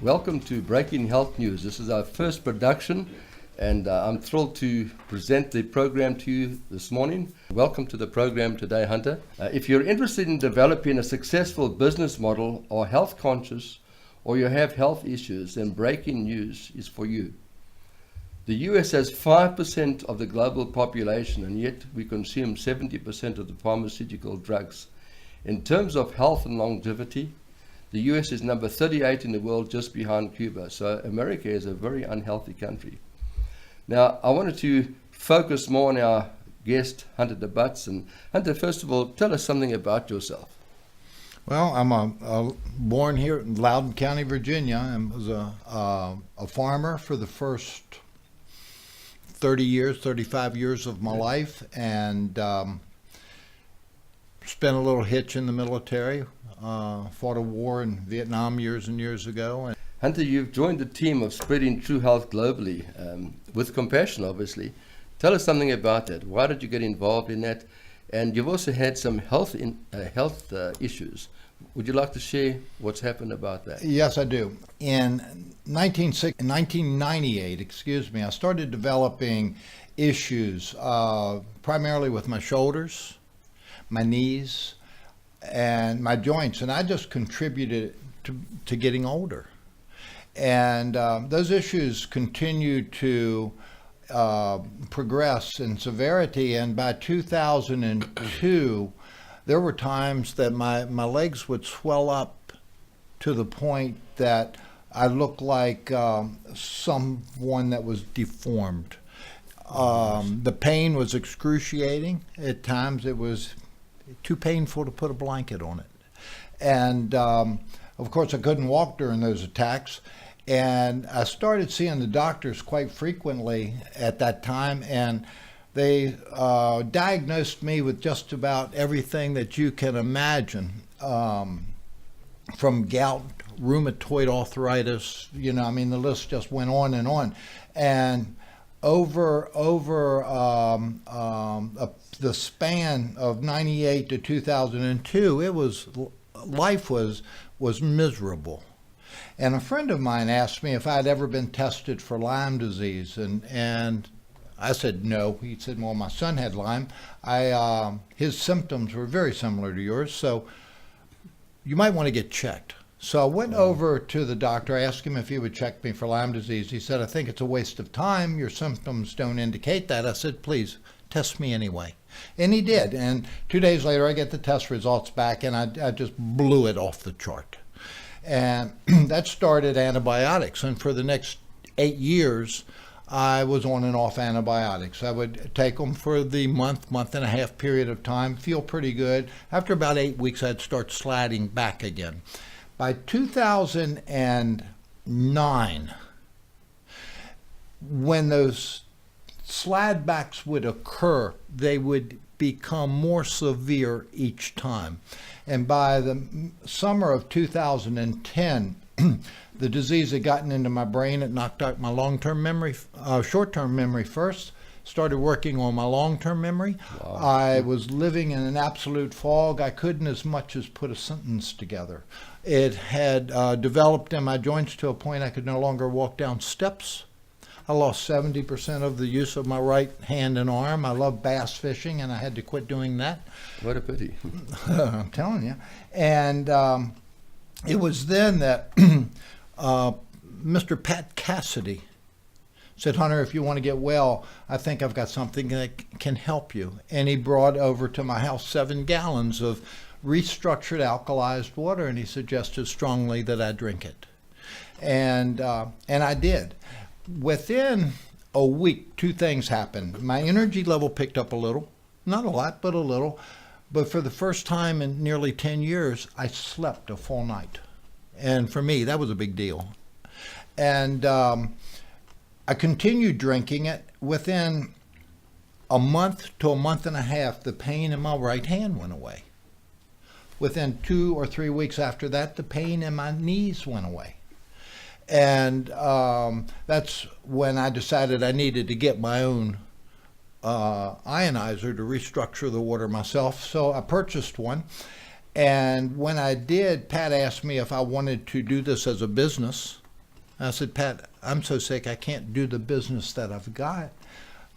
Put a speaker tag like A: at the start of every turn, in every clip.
A: Welcome to Breaking Health News. This is our first production, and I'm thrilled to present the program to you this morning. Welcome to the program today, Hunter. If you're interested in developing a successful business model or health conscious, or you have health issues, then Breaking News is for you. The US has 5% of the global population, and yet we consume 70% of the pharmaceutical drugs. In terms of health and longevity, the US is number 38 in the world, just behind Cuba. So America is a very unhealthy country. Now, I wanted to focus more on our guest, Hunter DeButts. And Hunter, first of all, tell us something about yourself.
B: Well, I'm born here in Loudoun County, Virginia, and was a farmer for the first 35 years of my life, and spent a little hitch in the military. Fought a war in Vietnam years and years ago.
A: Hunter, you've joined the team of spreading true health globally, with compassion, obviously. Tell us something about that. Why did you get involved in that? And you've also had some health issues. Would you like to share what's happened about that?
B: Yes, I do. In 1998, I started developing issues primarily with my shoulders, my knees, and my joints, and I just contributed to getting older. And those issues continued to progress in severity, and by 2002, there were times that my legs would swell up to the point that I looked like someone that was deformed. The pain was excruciating. At times it was too painful to put a blanket on it. And of course I couldn't walk during those attacks. And I started seeing the doctors quite frequently at that time, and they diagnosed me with just about everything that you can imagine, from gout, rheumatoid arthritis, the list just went on and on. And over the span of 98 to 2002, life was miserable. And a friend of mine asked me if I'd ever been tested for Lyme disease, and I said no. He said, well, my son had Lyme. His symptoms were very similar to yours, so you might want to get checked. So I went over to the doctor. I asked him if he would check me for Lyme disease. He said, I think it's a waste of time. Your symptoms don't indicate that. I said, please, test me anyway. And he did. And 2 days later, I get the test results back, and I just blew it off the chart. And that started antibiotics. And for the next 8 years, I was on and off antibiotics. I would take them for the month and a half period of time, feel pretty good. After about 8 weeks, I'd start sliding back again. By 2009, when those slide backs would occur, they would become more severe each time. And by the summer of 2010, the disease had gotten into my brain. It knocked out my long-term memory, short-term memory first, started working on my long-term memory. Wow. I was living in an absolute fog. I couldn't as much as put a sentence together. It had developed in my joints to a point I could no longer walk down steps. I lost 70% of the use of my right hand and arm. I love bass fishing, and I had to quit doing that.
A: What a pity.
B: I'm telling you. And it was then that Mr. Pat Cassidy said, Hunter, if you want to get well, I think I've got something that can help you. And he brought over to my house 7 gallons of restructured alkalized water, and he suggested strongly that I drink it. And I did. Within a week, 2 things happened. My energy level picked up a little, not a lot, but a little. But for the first time in nearly 10 years, I slept a full night. And for me, that was a big deal. And I continued drinking it. Within a month to a month and a half, the pain in my right hand went away. Within 2 or 3 weeks after that, the pain in my knees went away. And that's when I decided I needed to get my own ionizer to restructure the water myself. So I purchased one. And when I did, Pat asked me if I wanted to do this as a business. I said, Pat, I'm so sick I can't do the business that I've got.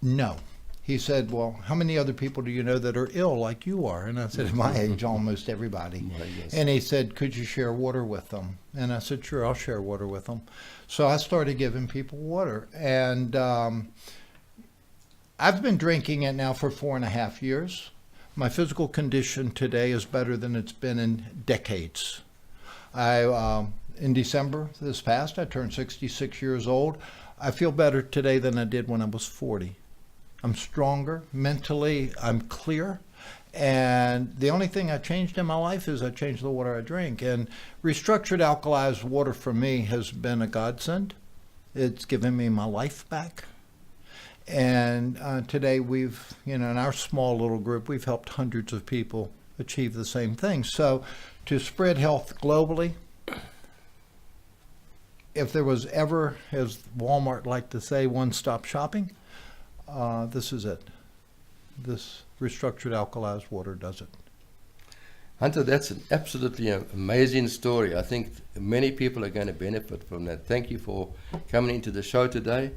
B: No. He said, well, how many other people do you know that are ill like you are? And I said, at my age, almost everybody.
A: Well, yes.
B: And he said, could you share water with them? And I said, sure, I'll share water with them. So I started giving people water. And I've been drinking it now for 4.5 years. My physical condition today is better than it's been in decades. In December this past, I turned 66 years old. I feel better today than I did when I was 40. I'm stronger mentally, I'm clear, and the only thing I changed in my life is I changed the water I drink. And restructured alkalized water for me has been a godsend. It's given me my life back. And today we've, in our small little group, we've helped hundreds of people achieve the same thing. So to spread health globally, if there was ever, as Walmart liked to say, one-stop shopping, this is it. This restructured alkalized water does it.
A: Hunter, that's an absolutely amazing story. I think many people are going to benefit from that. Thank you for coming into the show today.